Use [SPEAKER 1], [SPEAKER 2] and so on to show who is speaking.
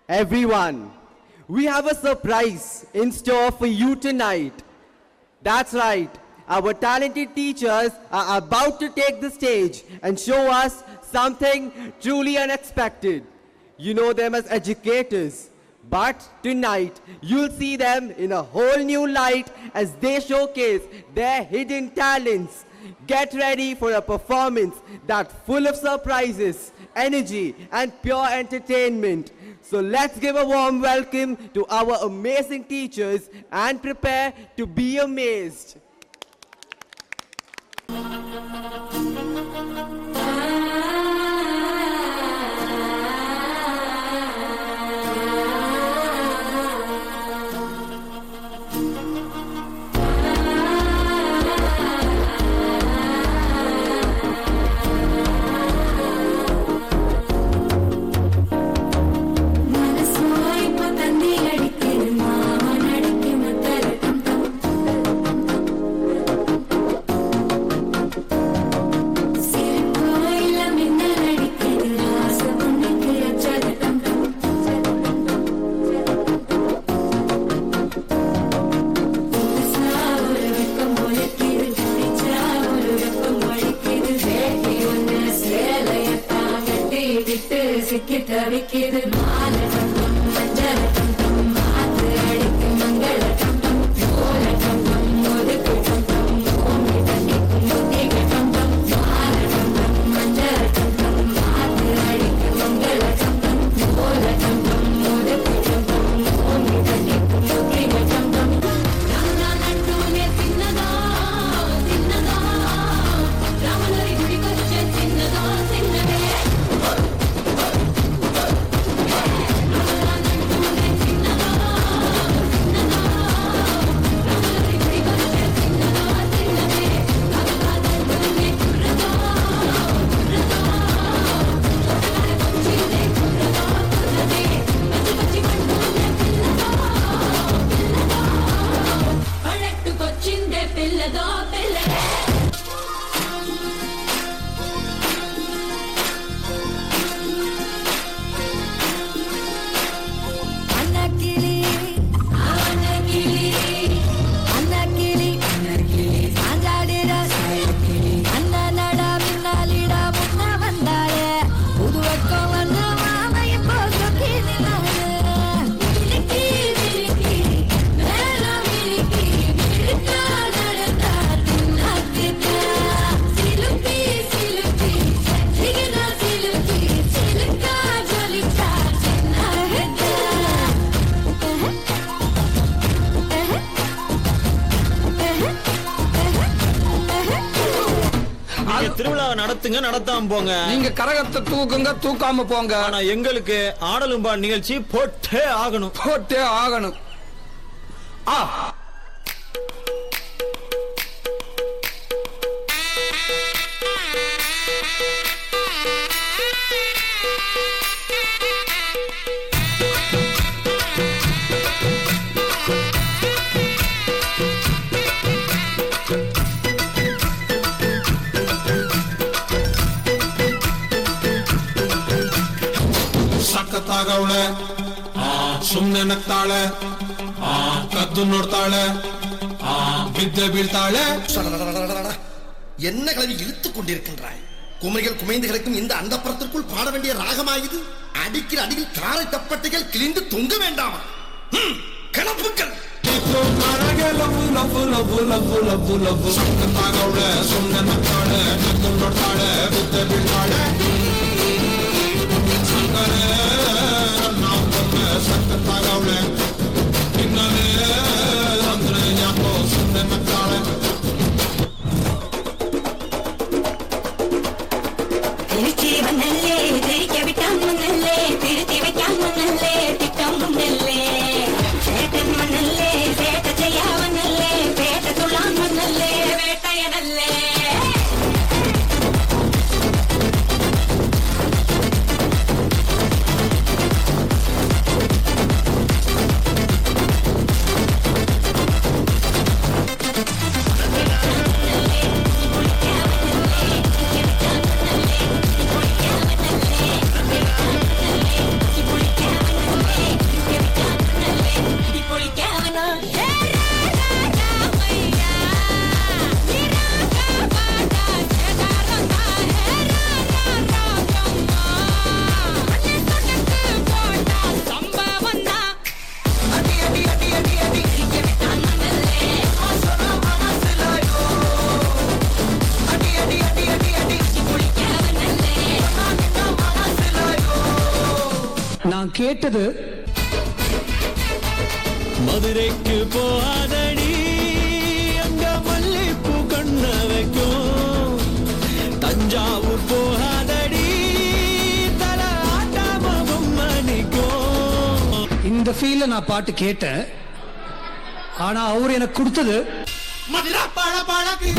[SPEAKER 1] Everyone, we have a surprise in store for you tonight. That's right, our talented teachers are about to take the stage and show us something truly unexpected. You know them as educators, but tonight you'll see them in a whole new light as they showcase their hidden talents. Get ready for a performance that's full of surprises, energy, and pure entertainment. So let's give a warm welcome to our amazing teachers and prepare to be amazed.
[SPEAKER 2] நடத்தாம போங்க.
[SPEAKER 3] நீங்க கரகத்தை தூக்குங்க, தூக்காம போங்க.
[SPEAKER 2] ஆனா எங்களுக்கு ஆடலும் பாடல் நிகழ்ச்சி போட்டே ஆகணும்,
[SPEAKER 3] போட்டே ஆகணும்.
[SPEAKER 4] ತಾಗವಳೆ ಸುಮ್ನೆ ನಗ್ತಾಳೆ, ಕದ್ದು ನೋಡ್ತಾಳೆ, ಬಿದ್ದೆ ಬೀಳ್ತಾಳೆ.
[SPEAKER 5] என்ன கிளவி இழுத்துக் கொண்டிருக்கின்றாய்? குமரிகள் குமைந்து கிடக்கும் இந்த அந்தப்புறத்திற்குள் பாட வேண்டிய ராகமாயுது. அடிக்கிற அடியில் காரை தப்பட்டைகள் கிழிந்து தொங்க வேண்டாமா? கிளப்புக்கள்
[SPEAKER 4] ಸುಮ್ನೆ ನಗ್ತಾಳೆ, ಕದ್ದು ನೋಡ್ತಾಳೆ, ಬಿದ್ದೆ ಬೀಳ್ತಾಳೆ. ಸಕ್ಕತ್ತಾಗವಳೆ ಇನ್ನಲೇ ಅಂದ್ರೆ ಯಾಕೋ ಸುಮ್ಮನೆ ನಗ್ತಾಳೆ.
[SPEAKER 6] திருச்சி வந்தல்லே திரிக்க விட்டான் மண்ணல்லே, திருத்தி வைக்கான் மண்ணல்லே, திட்டம் முன்னல்லே, சேட்டன் மண்ணல்லே, சேட்ட செய்யா வண்ணல்லே, பேட்ட சொல்லான் மண்ணல்லே, வேட்டையனல்லே.
[SPEAKER 7] கேட்டது
[SPEAKER 2] மதுரைக்கு போகாதடி அங்க மல்லிப்பூ கண்ண வைக்கும் தஞ்சாவூர் போகாதடி தல ஆட்டாம பொம்மணிக்கும்.
[SPEAKER 7] இந்த ஃபீல்ல நான் பாட்டு கேட்டேன். ஆனா அவர் எனக்கு கொடுத்தது
[SPEAKER 5] மதுரை பழ பழக்கு